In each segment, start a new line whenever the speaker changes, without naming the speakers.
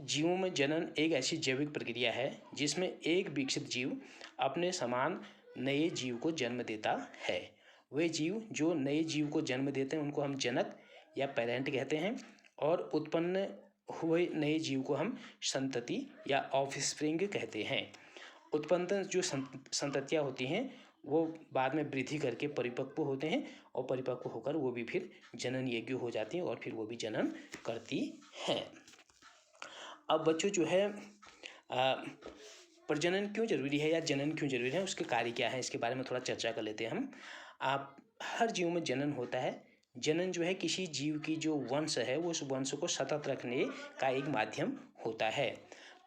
जीवों में जनन एक ऐसी जैविक प्रक्रिया है जिसमें एक विकसित जीव अपने समान नए जीव को जन्म देता है। वे जीव जो नए जीव को जन्म देते हैं उनको हम जनक या पेरेंट कहते हैं, और उत्पन्न हुए नए जीव को हम संतति या ऑफस्प्रिंग कहते हैं। उत्पन्न जो संततियाँ होती हैं वो बाद में वृद्धि करके परिपक्व होते हैं, और परिपक्व होकर वो भी फिर जनन योग्य हो जाती हैं और फिर वो भी जनन करती हैं। अब बच्चों जो है प्रजनन क्यों जरूरी है या जनन क्यों जरूरी है, उसके कार्य क्या है, इसके बारे में थोड़ा चर्चा कर लेते हैं हम। आप हर जीव में जनन होता है। जनन जो है किसी जीव की जो वंश है वो उस वंश को सतत रखने का एक माध्यम होता है।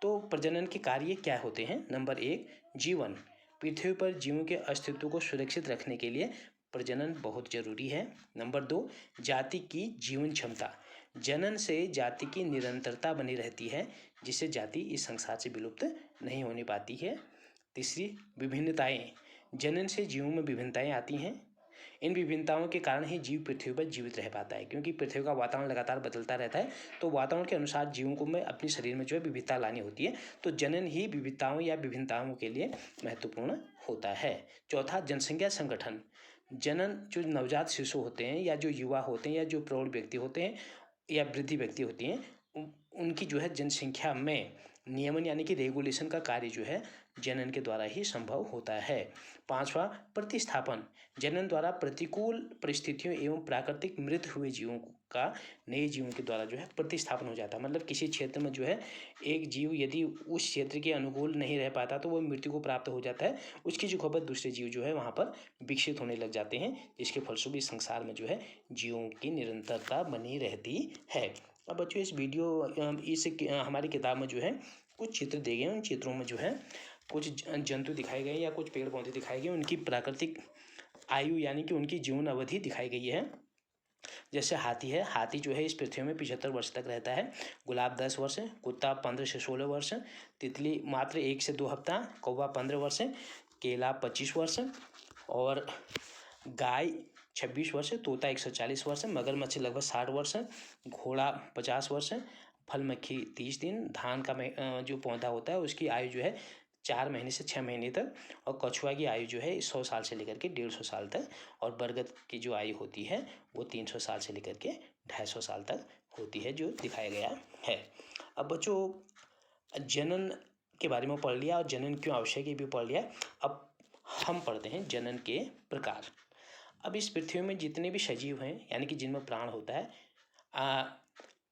तो प्रजनन के कार्य क्या होते हैं? नंबर 1, जीवन। पृथ्वी पर जीवों के अस्तित्व को सुरक्षित रखने के लिए प्रजनन बहुत जरूरी है। नंबर 2, जाति की जीवन क्षमता। जनन से जाति की निरंतरता बनी रहती है, जिससे जाति इस संसार से विलुप्त नहीं होने पाती है। तीसरी, विभिन्नताएं। जनन से जीवों में विभिन्नताएं आती हैं। इन विभिन्नताओं के कारण ही जीव पृथ्वी पर जीवित रह पाता है, क्योंकि पृथ्वी का वातावरण लगातार बदलता रहता है, तो वातावरण के अनुसार जीवों को में अपने शरीर में जो है विविधता लानी होती है। तो जनन ही विविधताओं या विभिन्नताओं के लिए महत्वपूर्ण होता है। चौथा, जनसंख्या संगठन। जनन जो नवजात शिशु होते हैं या जो युवा होते हैं या जो प्रौढ़ व्यक्ति होते हैं या वृद्धि व्यक्ति होती हैं, उनकी जो है जनसंख्या में नियमन यानी कि रेगुलेशन का कार्य जो है जनन के द्वारा ही संभव होता है। पांचवा, प्रतिस्थापन। जनन द्वारा प्रतिकूल परिस्थितियों एवं प्राकृतिक मृत हुए जीवों का नए जीवों के द्वारा जो है प्रतिस्थापन हो जाता है। मतलब किसी क्षेत्र में जो है एक जीव यदि उस क्षेत्र के अनुकूल नहीं रह पाता तो वो मृत्यु को प्राप्त हो जाता है, उसकी जो खबर दूसरे जीव जो है वहाँ पर विकसित होने लग जाते हैं, जिसके फलस्वरूप इस संसार में जो है जीवों की निरंतरता बनी रहती है। अब बच्चों इस हमारी किताब में जो है कुछ चित्र दिए गए हैं। उन चित्रों में जो है कुछ जंतु दिखाए गए या कुछ पेड़ पौधे दिखाए गए, उनकी प्राकृतिक आयु यानी कि उनकी जीवन अवधि दिखाई गई है। जैसे हाथी है, हाथी जो है इस पृथ्वी में 75 वर्ष तक रहता है। गुलाब 10 वर्ष, कुत्ता 15 से 16 वर्ष, तितली मात्र 1 से 2 हफ्ता, कौवा 15 वर्ष, केला 25 वर्ष, और गाय 26 वर्ष, तोता 140 वर्ष, मगरमच्छ लगभग 60 वर्ष, घोड़ा 50 वर्ष, फल मक्खी 30 दिन, धान का जो पौधा होता है उसकी आयु जो है 4 महीने से 6 महीने तक, और कछुआ की आयु जो है 100 साल से लेकर के 150 साल तक, और बरगद की जो आयु होती है वो 300 साल से लेकर के 250 साल तक होती है, जो दिखाया गया है। अब बच्चों जनन के बारे में पढ़ लिया और जनन क्यों आवश्यक है भी पढ़ लिया। अब हम पढ़ते हैं जनन के प्रकार। अब इस पृथ्वी में जितने भी सजीव हैं यानी कि जिनमें प्राण होता है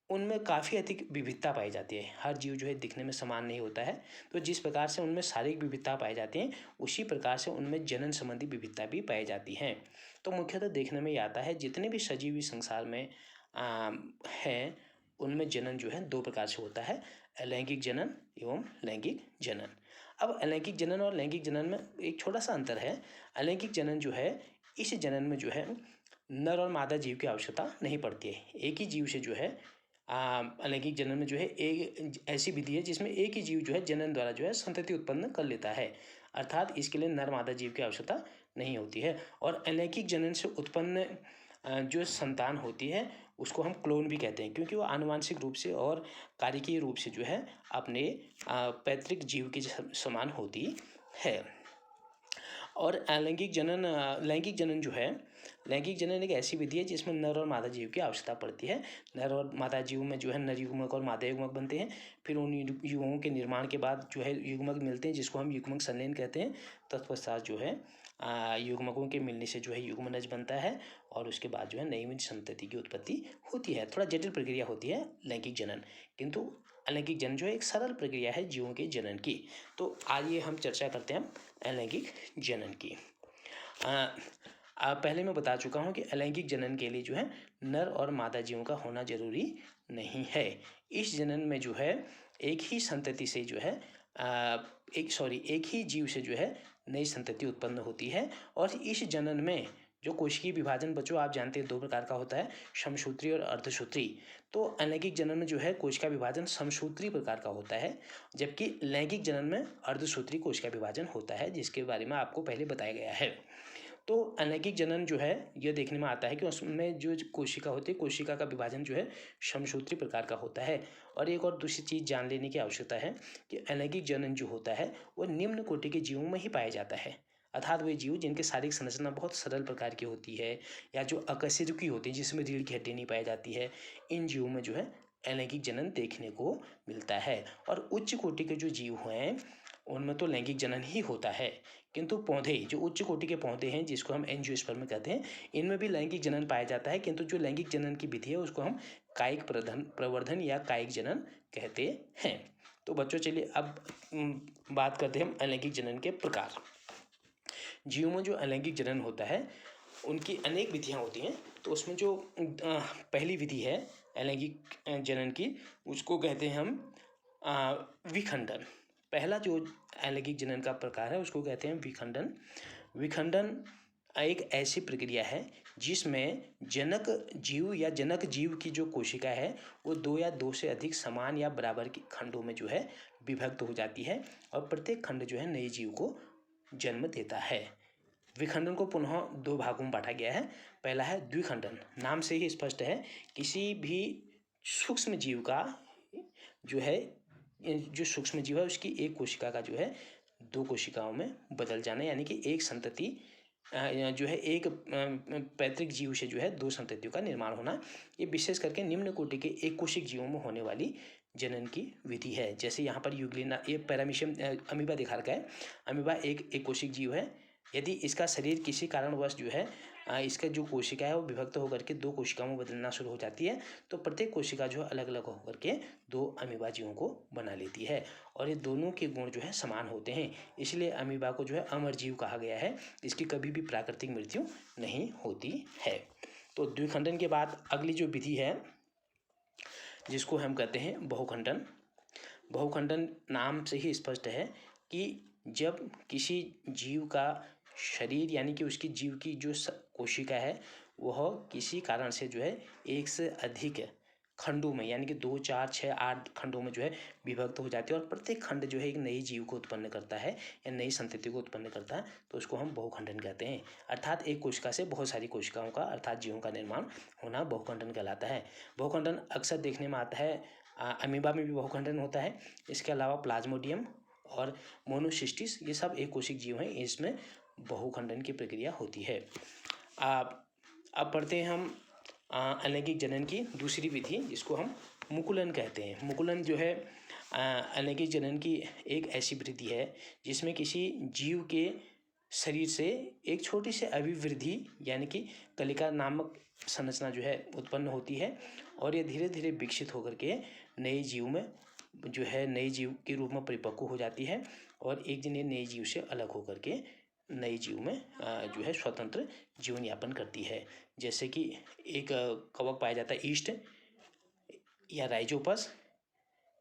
उनमें काफ़ी अधिक विविधता पाई जाती है। हर जीव जो है दिखने में समान नहीं होता है, तो जिस प्रकार से उनमें शारीरिक विविधता पाई जाती है उसी प्रकार से उनमें जनन संबंधी विविधता भी पाई जाती हैं। तो मुख्यतः देखने में ये आता है जितने भी सजीव इस संसार में हैं उनमें जनन जो है 2 प्रकार से होता है, अलैंगिक जनन एवं लैंगिक जनन। अब अलैंगिक जनन और लैंगिक जनन में एक छोटा सा अंतर है। अलैंगिक जनन जो है इस जनन में जो है नर और मादा जीव की आवश्यकता नहीं पड़ती है। एक ही जीव से जो है अलैंगिक जनन में जो है एक ऐसी विधि है जिसमें एक ही जीव जो है जनन द्वारा जो है संतति उत्पन्न कर लेता है, अर्थात इसके लिए नर मादा जीव की आवश्यकता नहीं होती है। और अलैंगिक जनन से उत्पन्न जो संतान होती है उसको हम क्लोन भी कहते हैं, क्योंकि वो आनुवांशिक रूप से और कार्यकीय रूप से जो है अपने पैतृक जीव के समान होती है। और लैंगिक जनन जो है, लैंगिक जनन एक ऐसी विधि है जिसमें नर और मादा जीव की आवश्यकता पड़ती है। नर और मादा जीव में जो है नर युग्मक और मादा युग्मक बनते हैं, फिर उन युग्मकों के निर्माण के बाद जो है युग्मक मिलते हैं जिसको हम युग्मक संलयन कहते हैं। तत्पश्चात जो है युग्मकों के मिलने से जो है युग्मनज बनता है, और उसके बाद जो है नई संतति की उत्पत्ति होती है। थोड़ा जटिल प्रक्रिया होती है लैंगिक जनन, किंतु अलैंगिक जनन जो है एक सरल प्रक्रिया है जीवों के जनन की। तो आइए हम चर्चा करते हैं अलैंगिक जनन की। पहले मैं बता चुका हूँ कि अलैंगिक जनन के लिए जो है नर और मादा जीवों का होना जरूरी नहीं है। इस जनन में जो है एक ही संतति से जो है एक ही जीव से जो है नई संतति उत्पन्न होती है। और इस जनन में जो कोशिकीय विभाजन बच्चों आप जानते हैं 2 प्रकार का होता है, समसूत्री और अर्धसूत्री। तो अलैंगिक जनन में जो है कोशिका विभाजन समसूत्री प्रकार का होता है, जबकि लैंगिक जनन में अर्धसूत्री कोशिका विभाजन होता है, जिसके बारे में आपको पहले बताया गया है। तो अलैंगिक जनन जो है यह देखने में आता है कि उसमें जो कोशिका होती है, कोशिका का विभाजन जो है समसूत्री प्रकार का होता है। और एक और दूसरी चीज़ जान लेने की आवश्यकता है कि अलैंगिक जनन जो होता है वो निम्न कोटि के जीवों में ही पाया जाता है, अर्थात वे जीव जिनकी शारीरिक संरचना बहुत सरल प्रकार की होती है या जो अकशेरुकी होती है जिसमें रीढ़ की हड्डी नहीं पाई जाती है, इन जीवों में जो है अलैंगिक जनन देखने को मिलता है। और उच्च कोटि के जो जीव हैं उनमें तो लैंगिक जनन ही होता है, किंतु पौधे जो उच्च कोटि के पौधे हैं जिसको हम एंजियोस्पर्म कहते हैं, इनमें भी लैंगिक जनन पाया जाता है, किंतु जो लैंगिक जनन की विधि है उसको हम कायिक प्रवर्धन या कायिक जनन कहते हैं। तो बच्चों चलिए अब बात करते हैं हम अलैंगिक जनन के प्रकार। जीवों में जो अलैंगिक जनन होता है उनकी अनेक विधियां होती हैं। तो उसमें जो पहली विधि है अलैंगिक जनन की, उसको कहते हैं हम विखंडन। पहला जो अलैंगिक जनन का प्रकार है उसको कहते हैं विखंडन। विखंडन एक ऐसी प्रक्रिया है जिसमें जनक जीव या जनक जीव की जो कोशिका है वो 2 या 2 से अधिक समान या बराबर के खंडों में जो है विभक्त हो जाती है और प्रत्येक खंड जो है नए जीव को जन्म देता है। विखंडन को पुनः 2 भागों में बांटा गया है। पहला है द्विखंडन, नाम से ही स्पष्ट है किसी भी सूक्ष्म जीव का जो है जो सूक्ष्म जीव है उसकी एक कोशिका का जो है 2 कोशिकाओं में बदल जाना, यानी कि एक संतति जो है एक पैतृक जीव से जो है 2 संततियों का निर्माण होना। ये विशेष करके निम्न कोटि के एक कोशिक जीवों में होने वाली जनन की विधि है। जैसे यहाँ पर यूग्लिना ये पैरामीशियम अमीबा दिखा रखा है। अमीबा एक कोशिक जीव है। यदि इसका शरीर किसी कारणवश जो है इसका जो कोशिका है वो विभक्त होकर के 2 कोशिकाओं में बदलना शुरू हो जाती है, तो प्रत्येक कोशिका जो है अलग अलग होकर के 2 अमीबा जीवों को बना लेती है और ये दोनों के गुण जो है समान होते हैं, इसलिए अमीबा को जो है अमर जीव कहा गया है। इसकी कभी भी प्राकृतिक मृत्यु नहीं होती है। तो द्विखंडन के बाद अगली जो विधि है जिसको हम कहते हैं बहुखंडन। बहुखंडन नाम से ही स्पष्ट है कि जब किसी जीव का शरीर यानी कि उसकी जीव की जो कोशिका है वह किसी कारण से जो है 1 से अधिक खंडों में यानी कि 2, 4, 6, 8 खंडों में जो है विभक्त हो जाती है और प्रत्येक खंड जो है एक नई जीव को उत्पन्न करता है या नई संतति को उत्पन्न करता है, तो उसको हम बहुखंडन कहते हैं। अर्थात एक कोशिका से बहुत सारी कोशिकाओं का अर्थात जीवों का निर्माण होना बहुखंडन कहलाता है। बहुखंडन अक्सर देखने में आता है अमीबा में भी बहुखंडन होता है। इसके अलावा प्लाज्मोडियम और मोनोसिस्टिस ये सब एक कोशिक जीव हैं, इसमें बहुखंडन की प्रक्रिया होती है। अब पढ़ते हैं हम अलैंगिक जनन की दूसरी विधि जिसको हम मुकुलन कहते हैं। मुकुलन जो है अलैंगिक जनन की एक ऐसी विधि है जिसमें किसी जीव के शरीर से एक छोटी सी अभिवृद्धि यानी कि कलिका नामक संरचना जो है उत्पन्न होती है और ये धीरे धीरे विकसित होकर के नए जीव में जो है नए जीव के रूप में परिपक्व हो जाती है और एक दिन ये नए जीव से अलग होकर के नए जीव में जो है स्वतंत्र जीवन यापन करती है। जैसे कि एक कवक पाया जाता है ईस्ट या राइजोपस,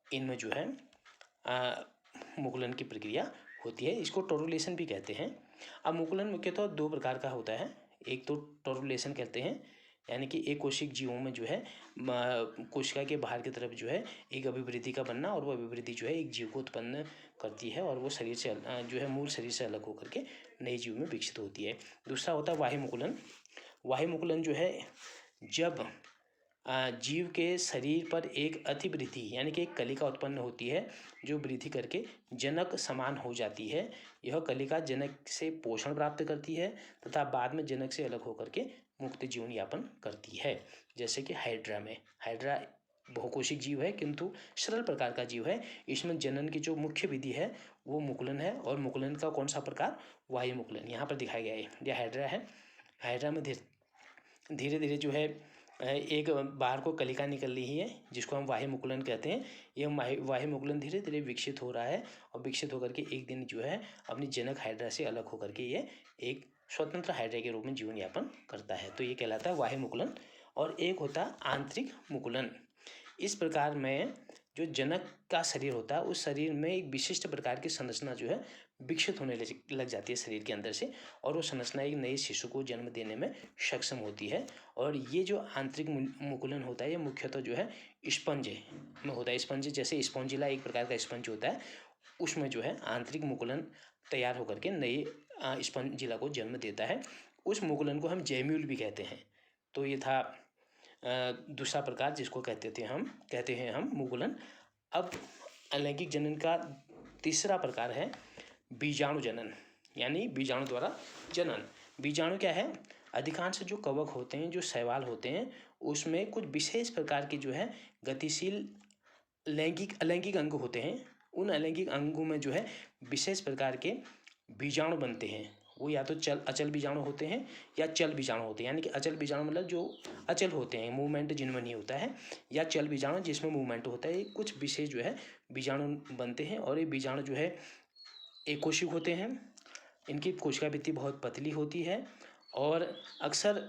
इनमें जो है मुकुलन की प्रक्रिया होती है। इसको टोरुलेशन भी कहते हैं। अब मुकुलन मुख्यतः 2 प्रकार का होता है। एक तो टोरुलेशन कहते हैं यानी कि एक कोशिक जीवों में जो है कोशिका के बाहर की तरफ जो है एक अभिवृद्धि का बनना और वो अभिवृद्धि जो है एक जीव को उत्पन्न करती है और वो शरीर से जो है मूल शरीर से अलग होकर के नए जीव में विकसित होती है। दूसरा होता है वाह्य मुकुलन। वाह्य मुकुलन जो है जब जीव के शरीर पर एक अतिवृद्धि यानी कि एक कलिका उत्पन्न होती है जो वृद्धि करके जनक समान हो जाती है। यह कलिका जनक से पोषण प्राप्त करती है तथा बाद में जनक से अलग होकर के मुक्त जीवन यापन करती है। जैसे कि हाइड्रा बहुकोशिक जीव है किंतु सरल प्रकार का जीव है। इसमें जनन की जो मुख्य विधि है वो मुकुलन है और मुकुलन का कौन सा प्रकार, वायु मुकुलन यहाँ पर दिखाया गया है। यह हाइड्रा है। हाइड्रा में धीरे धीरे जो है एक बाहर को कलिका निकल रही है जिसको हम वाह्य मुकुलन कहते हैं। यह वाह्य मुकुलन धीरे धीरे विकसित हो रहा है और विकसित होकर के एक दिन जो है अपनी जनक हाइड्रा से अलग होकर के ये एक स्वतंत्र हाइड्रा के रूप में जीवन यापन करता है, तो ये कहलाता है वाह्य मुकुलन। और एक होता है आंतरिक मुकुलन। इस प्रकार में जो जनक का शरीर होता है उस शरीर में एक विशिष्ट प्रकार की संरचना जो है विकसित होने लग जाती है शरीर के अंदर से और वो संरचना एक नए शिशु को जन्म देने में सक्षम होती है। और ये जो आंतरिक मुकुलन होता है ये मुख्यतः जो है स्पंज में होता है। स्पंज जैसे स्पॉन्जिला एक प्रकार का स्पंज होता है, उसमें जो है आंतरिक मुकुलन तैयार होकर के नए स्पंजिला को जन्म देता है उस मुकुलन को हम जैम्यूल भी कहते हैं। तो ये था दूसरा प्रकार जिसको कहते हैं हम मुकुलन। अब अलैंगिक जनन का तीसरा प्रकार है बीजाणु जनन, यानी बीजाणु द्वारा जनन। बीजाणु क्या है? अधिकांश जो कवक होते हैं, जो शैवाल होते हैं, उसमें कुछ विशेष प्रकार के जो है गतिशील अलैंगिक अंग होते हैं। उन अलैंगिक अंगों में जो है विशेष प्रकार के बीजाणु बनते हैं। वो या तो अचल बीजाणु होते हैं या चल बीजाणु होते हैं। यानी कि अचल बीजाणु मतलब जो अचल होते हैं, मूवमेंट जिनमें नहीं होता है, या चल बीजाणु जिसमें मूवमेंट होता है। ये कुछ विशेष जो है बीजाणु बनते हैं और ये बीजाणु जो है एकोशिक होते हैं। इनकी कोशिका भित्ति बहुत पतली होती है और अक्सर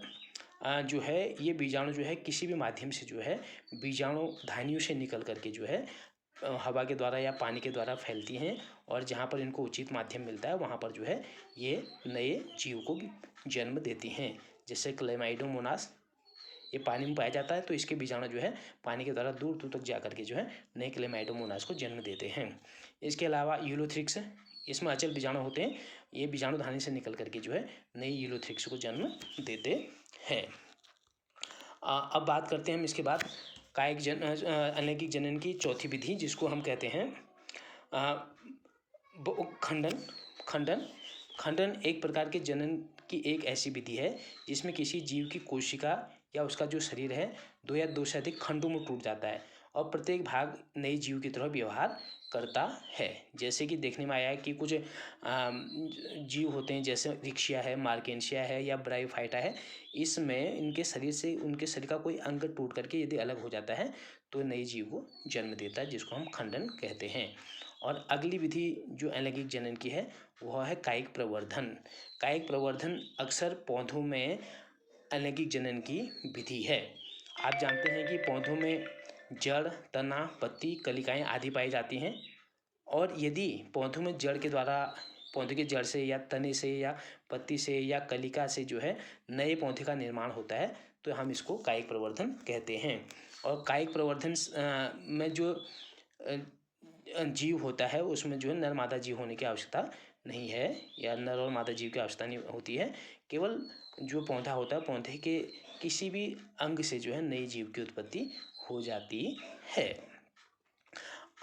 जो है ये बीजाणु जो है किसी भी माध्यम से जो है बीजाणु धानियों से निकल करके जो है हवा के द्वारा या पानी के द्वारा फैलती हैं और जहाँ पर इनको उचित माध्यम मिलता है वहाँ पर जो है ये नए जीव को जन्म देती हैं। जैसे क्लेमाइडोमोनास, ये पानी में पाया जाता है, तो इसके बीजाणु जो है पानी के द्वारा दूर दूर तक जा करके जो है नए क्लेमाइडोमोनास को जन्म देते हैं। इसके अलावा यूलोथ्रिक्स, इसमें अचल बीजाणु होते हैं। ये बीजाणु धानी से निकल करके जो है नई यूलोथ्रिक्स को जन्म देते हैं। अब बात करते हैं हम इसके बाद अलैंगिक जनन की चौथी विधि, जिसको हम कहते हैं खंडन एक प्रकार के जनन की एक ऐसी विधि है जिसमें किसी जीव की कोशिका या उसका जो शरीर है दो या दो से अधिक खंडों में टूट जाता है और प्रत्येक भाग नए जीव की तरह व्यवहार करता है। जैसे कि देखने में आया है कि कुछ जीव होते हैं, जैसे रिक्शिया है, मार्केंशिया है या ब्रायोफाइटा है। इसमें उनके शरीर का कोई अंग टूट करके यदि अलग हो जाता है तो नए जीव को जन्म देता है, जिसको हम खंडन कहते हैं। और अगली विधि जो अलैंगिक जनन की है वह है कायिक प्रवर्धन। कायिक प्रवर्धन अक्सर पौधों में अलैंगिक जनन की विधि है। आप जानते हैं कि पौधों में जड़, तना, पत्ती, कलिकाएं आदि पाई जाती हैं और यदि पौधों में पौधे के जड़ से या तने से या पत्ती से या कलिका से जो है नए पौधे का निर्माण होता है तो हम इसको कायिक प्रवर्धन कहते हैं। और कायिक प्रवर्धन में जो जीव होता है उसमें जो है नर मादा जीव होने की आवश्यकता नहीं है या नर और मादा जीव की आवश्यकता नहीं होती है। केवल जो पौधा होता है, पौधे के किसी भी अंग से जो है नई जीव की उत्पत्ति हो जाती है।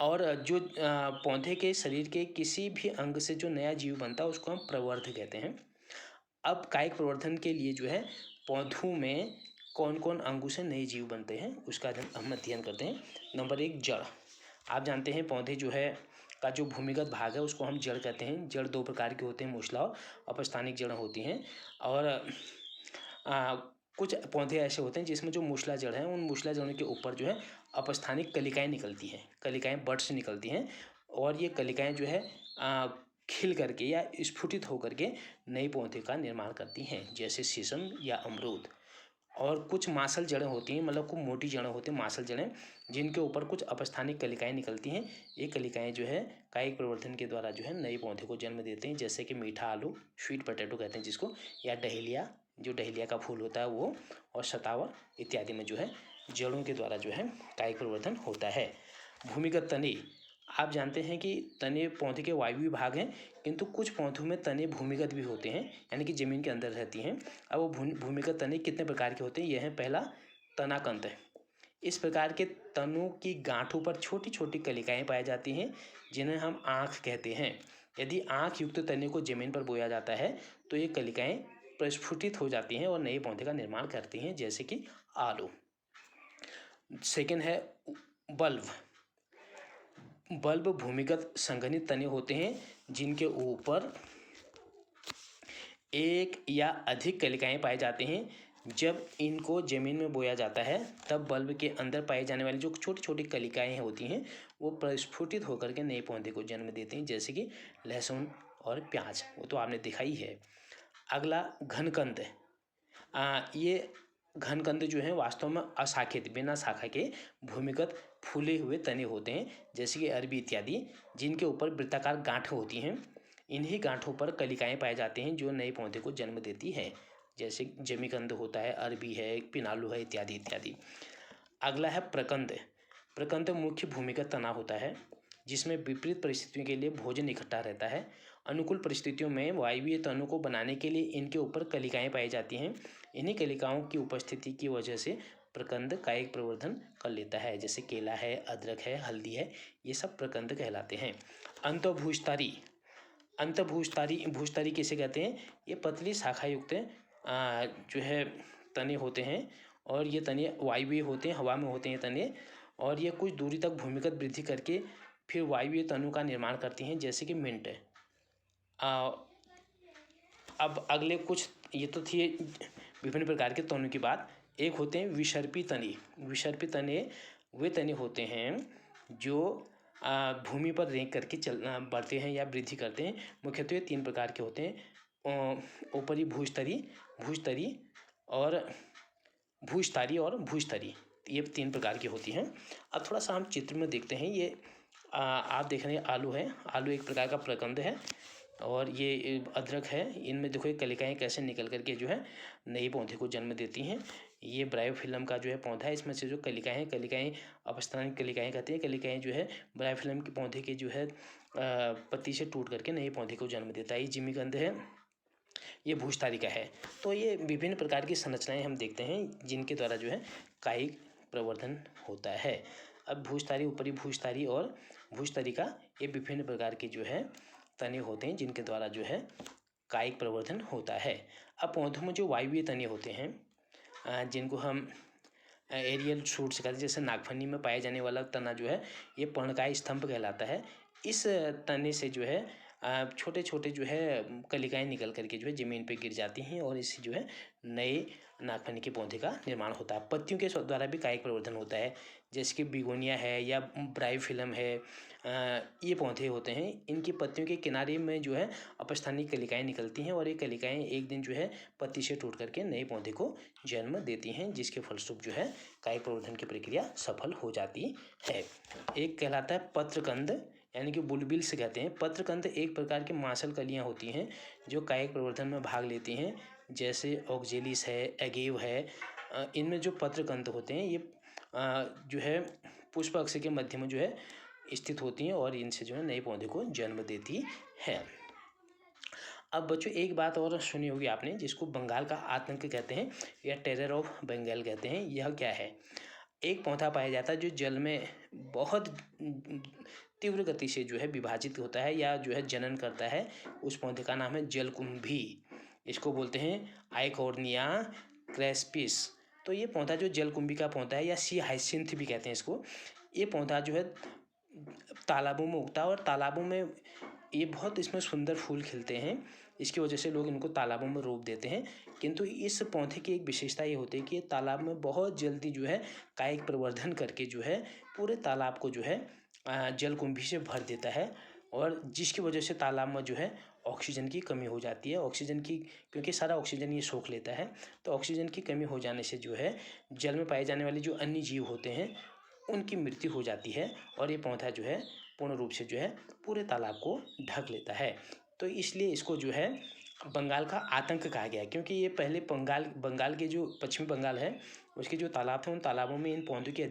और जो पौधे के शरीर के किसी भी अंग से जो नया जीव बनता है उसको हम प्रवर्ध कहते हैं। अब कायिक प्रवर्धन के लिए जो है पौधों में कौन कौन अंगों से नए जीव बनते हैं उसका हम अध्ययन करते हैं। नंबर 1, जड़। आप जानते हैं पौधे जो है का जो भूमिगत भाग है उसको हम जड़ कहते हैं। जड़ दो प्रकार के होते हैं, मूसला और अपस्थानिक जड़ होती हैं। और कुछ पौधे ऐसे होते हैं जिसमें जो मूसला जड़ है उन मूसला जड़ों के ऊपर जो है अपस्थानिक कलिकाएं निकलती हैं, कलिकाएं बड्स निकलती हैं और ये कलिकाएं जो है खिल करके या स्फुटित होकर के नए पौधे का निर्माण करती हैं, जैसे शीशम या अमरूद। और कुछ मांसल जड़ें होती हैं, मतलब कुछ मोटी जड़ें होती हैं, मांसल जड़ें, जिनके ऊपर कुछ अपस्थानिक कलिकाएं निकलती हैं। ये कलिकाएं जो है कायिक प्रवर्धन के द्वारा जो है नए पौधे को जन्म देते हैं, जैसे कि मीठा आलू, स्वीट पोटैटो कहते हैं जिसको, या डहेलिया, जो डहेलिया का फूल होता है वो, और शतावर इत्यादि में जो है जड़ों के द्वारा जो है कायिक प्रवर्धन होता है। भूमिगत तने, आप जानते हैं कि तने पौधे के वायवीय भाग हैं, किंतु कुछ पौधों में तने भूमिगत भी होते हैं, यानी कि जमीन के अंदर रहती हैं। अब वो भूमिगत तने कितने प्रकार के होते हैं? यह है पहला, तनाकंत है। इस प्रकार के तनों की गांठों पर छोटी छोटी कलिकाएं पाई जाती हैं जिन्हें हम आँख कहते हैं। यदि आँख युक्त तने को जमीन पर बोया जाता है तो ये कलिकाएं प्रस्फुटित हो जाती हैं और नए पौधे का निर्माण करती हैं, जैसे कि आलू। सेकेंड है बल्ब। बल्ब भूमिगत संघनित तने होते हैं जिनके ऊपर एक या अधिक कलिकाएं पाए जाते हैं। जब इनको जमीन में बोया जाता है तब बल्ब के अंदर पाए जाने वाली जो छोटी छोटी कलिकाएं होती हैं वो प्रस्फुटित होकर के नए पौधे को जन्म देते हैं, जैसे कि लहसुन और प्याज, वो तो आपने देखा ही है। अगला घनकंद। ये घनकंद जो है वास्तव में अशाखित, बिना शाखा के भूमिगत फूले हुए तने होते हैं, जैसे कि अरबी इत्यादि, जिनके ऊपर वृत्ताकार गांठें होती हैं। इन्हीं गांठों पर कलिकाएं पाए जाते हैं जो नए पौधे को जन्म देती है, जैसे जमीकंद होता है, अरबी है, पिनालू है, इत्यादि इत्यादि। अगला है प्रकंद। प्रकंद मुख्य भूमिगत तना होता है जिसमें विपरीत परिस्थितियों के लिए भोजन इकट्ठा रहता है। अनुकूल परिस्थितियों में वायवीय तनों को बनाने के लिए इनके ऊपर कलिकाएं पाई जाती हैं। इन्हीं कलिकाओं की उपस्थिति की वजह से प्रकंद कायिक प्रवर्धन कर लेता है। जैसे केला है, अदरक है, हल्दी है, ये सब प्रकंद कहलाते हैं। अंतःभूस्थारी, भूस्थारी किसे कहते हैं? ये पतली शाखा युक्त जो है तने होते हैं और ये तने वायवीय होते हैं, हवा में होते हैं तने, और ये कुछ दूरी तक भूमिगत वृद्धि करके फिर वायवीय तनों का निर्माण करती हैं, जैसे कि मिंट है। अब अगले कुछ, ये तो थी विभिन्न प्रकार के तनों की बात। एक होते हैं विसर्पी तने। विसर्पी तने वे तने होते हैं जो भूमि पर रेंग करके बढ़ते हैं या वृद्धि करते हैं। मुख्यतः 3 प्रकार के होते हैं, ऊपरी भूस्थरी और भूस्थारी और भूस्थरी, ये 3 प्रकार की होती हैं। अब थोड़ा सा हम चित्र में देखते हैं। ये आप देख रहे हैं आलू है, आलू एक प्रकार का प्रकंद है, और ये अदरक है। इनमें देखो ये कलिकाएँ कैसे निकल करके जो है नई पौधे को जन्म देती हैं। ये ब्रायोफिल्म का जो है पौधा है, इसमें से जो कलिकाएँ अपस्थानिक कलिकाएँ कहते हैं। कलिकाएँ जो है ब्रायोफिल्म के पौधे के जो है पत्ती से टूट करके नए पौधे को जन्म देता है। ये जिमीकंद है, ये भूस्थारिका है। तो ये विभिन्न प्रकार की संरचनाएं हम देखते हैं जिनके द्वारा जो है कायिक प्रवर्धन होता है। अब भूस्थारी, ऊपरी भूस्थारी और भूस्थारिका, ये विभिन्न प्रकार के जो है तने होते हैं जिनके द्वारा जो है कायिक प्रवर्धन होता है। अब पौधों में जो वायवीय तने होते हैं जिनको हम एरियल शूट्स कहते हैं, जैसे नागफनी में पाए जाने वाला तना जो है ये पर्णकाय स्तंभ कहलाता है। इस तने से जो है छोटे छोटे जो है कलिकाएँ निकल करके जो है ज़मीन पे गिर जाती हैं और इससे जो है नए नागफनी के पौधे का निर्माण होता है। पत्तियों के द्वारा भी कायिक प्रवर्धन होता है, जैसे कि बिगोनिया है या ब्रायोफिल्म है, ये पौधे होते हैं। इनकी पत्तियों के किनारे में जो है अपस्थानिक कलिकाएँ निकलती हैं और ये कलिकाएँ एक दिन जो है पत्ती से टूट करके नए पौधे को जन्म देती हैं, जिसके फलस्वरूप जो है कायिक प्रवर्धन की प्रक्रिया सफल हो जाती है। एक कहलाता है पत्रकंद, यानी कि बुलबिल से कहते हैं। पत्रकंद एक प्रकार की मांसल कलियाँ होती हैं जो कायिक प्रवर्धन में भाग लेती हैं, जैसे ऑक्जेलिस है, एगेव है। इनमें जो पत्रकंद होते हैं ये जो है पुष्प अक्ष के मध्य में जो है स्थित होती हैं और इनसे जो है नए पौधे को जन्म देती है। अब बच्चों एक बात और सुनी होगी आपने, जिसको बंगाल का आतंक कहते हैं या टेरर ऑफ बंगाल कहते हैं। यह क्या है? एक पौधा पाया जाता है जो जल में बहुत तीव्र गति से जो है विभाजित होता है या जो है जनन करता है। उस पौधे का नाम है जलकुंभी। इसको बोलते हैं आइकोर्निया क्रेस्पिस। तो ये पौधा जो जलकुंभी का पौधा है या सी हाइसिंथ भी कहते हैं इसको, ये पौधा जो है तालाबों में उगता है और तालाबों में ये बहुत इसमें सुंदर फूल खिलते हैं। इसकी वजह से लोग इनको तालाबों में रोप देते हैं। किंतु इस पौधे की एक विशेषता ये होती है कि ये तालाब में बहुत जल्दी जो है कायिक प्रवर्धन करके जो है पूरे तालाब को जो है जलकुंभी से भर देता है, और जिसकी वजह से तालाब में जो है ऑक्सीजन की कमी हो जाती है। ऑक्सीजन की, क्योंकि सारा ऑक्सीजन ये सोख लेता है, तो ऑक्सीजन की कमी हो जाने से जो है जल में पाए जाने वाले जो अन्य जीव होते हैं उनकी मृत्यु हो जाती है और ये पौधा जो है पूर्ण रूप से जो है पूरे तालाब को ढक लेता है। तो इसलिए इसको जो है बंगाल का आतंक कहा गया है, क्योंकि ये पहले बंगाल के जो पश्चिमी बंगाल है उसके जो तालाब थे उन तालाबों में इन पौधों की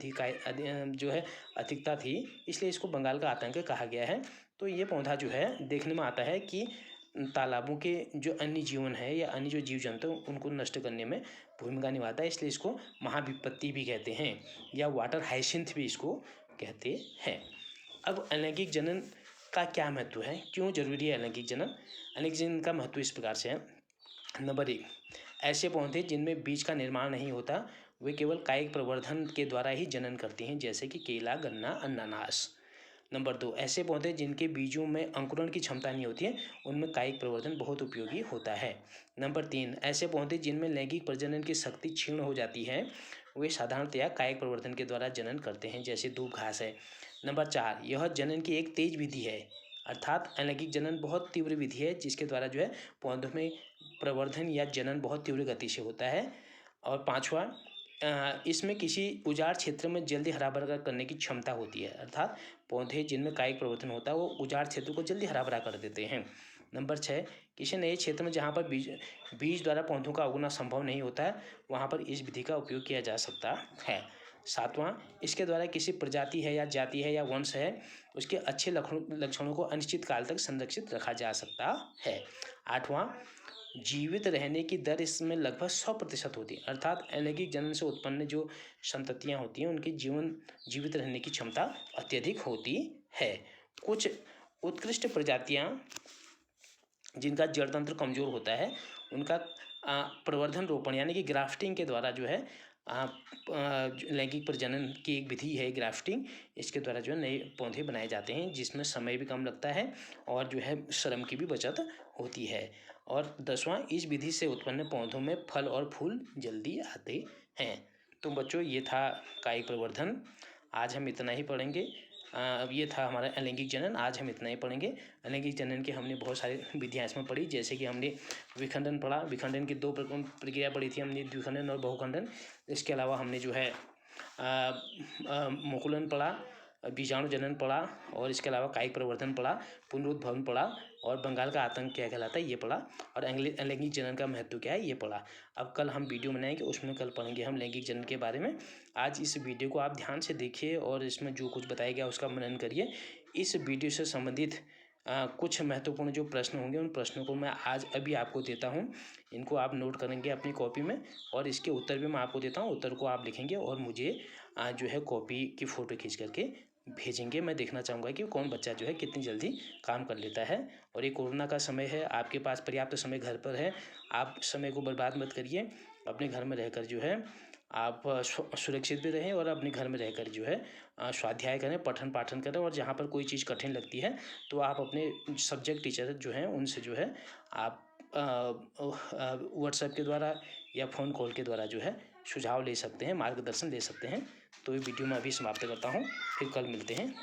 जो है अधिकता थी, इसलिए इसको बंगाल का आतंक कहा गया है। तो ये पौधा जो है देखने में आता है कि तालाबों के जो अन्य जीवन है या अन्य जो जीव जंतु उनको नष्ट करने में भूमिका निभाता है, इसलिए इसको महाविपत्ति भी कहते हैं या वाटर हाइसिंथ भी इसको कहते हैं। अब अलैंगिक जनन का क्या महत्व है, क्यों जरूरी है अलैंगिक जनन? अलैंगिक जनन का महत्व इस प्रकार से है। नंबर 1, ऐसे पौधे जिनमें बीज का निर्माण नहीं होता वे केवल कायिक प्रवर्धन के द्वारा ही जनन करते हैं, जैसे कि केला, गन्ना, अनानास। नंबर 2, ऐसे पौधे जिनके बीजों में अंकुरण की क्षमता नहीं होती है उनमें कायिक प्रवर्धन बहुत उपयोगी होता है। नंबर 3, ऐसे पौधे जिनमें लैंगिक प्रजनन की शक्ति क्षीण हो जाती है वे साधारणतया कायिक प्रवर्धन के द्वारा जनन करते हैं, जैसे दूब घास है। नंबर 4, यह जनन की एक तेज विधि है, अर्थात अलैंगिक जनन बहुत तीव्र विधि है जिसके द्वारा जो है पौधों में प्रवर्धन या जनन बहुत तीव्र गति से होता है। और 5वां, इसमें किसी उजाड़ क्षेत्र में जल्दी हरा भरा करने की क्षमता होती है, अर्थात पौधे जिनमें कायिक प्रवर्धन होता है वो उजाड़ क्षेत्र को जल्दी हरा भरा कर देते हैं। नंबर 6, किसी नए क्षेत्र में जहाँ पर बीज द्वारा पौधों का उगना संभव नहीं होता है वहाँ पर इस विधि का उपयोग किया जा सकता है। 7वां, इसके द्वारा किसी प्रजाति है या जाति है या वंश है उसके अच्छे लक्षणों को अनिश्चित काल तक संरक्षित रखा जा सकता है। 8वां, जीवित रहने की दर इसमें लगभग 100% होती है, अर्थात अलैंगिक जनन से उत्पन्न जो संततियाँ होती हैं उनकी जीवित रहने की क्षमता अत्यधिक होती है। कुछ उत्कृष्ट प्रजातियाँ जिनका जड़ तंत्र कमजोर होता है उनका प्रवर्धन रोपण यानी कि ग्राफ्टिंग के द्वारा जो है लैंगिक प्रजनन की एक विधि है ग्राफ्टिंग। इसके द्वारा जो है नए पौधे बनाए जाते हैं जिसमें समय भी कम लगता है और जो है श्रम की भी बचत होती है। और 10वां, इस विधि से उत्पन्न पौधों में फल और फूल जल्दी आते हैं। तो बच्चों ये था कायिक प्रवर्धन। आज हम इतना ही पढ़ेंगे। अब ये था हमारा अलैंगिक जनन। आज हम इतना ही पढ़ेंगे। अलैंगिक जनन की हमने बहुत सारी विधियाँ इसमें पढ़ी, जैसे कि हमने विखंडन पढ़ा। विखंडन की 2 प्रक्रिया पढ़ी थी हमने, द्विखंडन और बहुखंडन। इसके अलावा हमने जो है मुकुलन पढ़ा, बीजाणु जनन पढ़ा और इसके अलावा कायिक प्रवर्धन पढ़ा, पुनरुद्भवन पढ़ा और बंगाल का आतंक क्या कहलाता है ये पढ़ा और अलैंगिक जनन का महत्व क्या है ये पढ़ा। अब कल हम वीडियो बनाएंगे, उसमें कल पढ़ेंगे हम लैंगिक जनन के बारे में। आज इस वीडियो को आप ध्यान से देखिए और इसमें जो कुछ बताया गया उसका मनन करिए। इस वीडियो से संबंधित कुछ महत्वपूर्ण जो प्रश्न होंगे उन प्रश्नों को मैं आज अभी आपको देता हूं। इनको आप नोट करेंगे अपनी कॉपी में और इसके उत्तर भी मैं आपको देता हूं। उत्तर को आप लिखेंगे और मुझे जो है कॉपी की फ़ोटो खींच करके भेजेंगे। मैं देखना चाहूँगा कि कौन बच्चा जो है कितनी जल्दी काम कर लेता है। और ये कोरोना का समय है, आपके पास पर्याप्त समय घर पर है, आप समय को बर्बाद मत करिए। अपने घर में रहकर जो है आप सुरक्षित भी रहें और अपने घर में रहकर जो है स्वाध्याय करें, पठन पाठन करें। और जहाँ पर कोई चीज़ कठिन लगती है तो आप अपने सब्जेक्ट टीचर जो हैं उनसे जो है आप व्हाट्सएप के द्वारा या फ़ोन कॉल के द्वारा जो है सुझाव ले सकते हैं, मार्गदर्शन ले सकते हैं। तो ये वीडियो मैं अभी समाप्त करता हूँ, फिर कल मिलते हैं।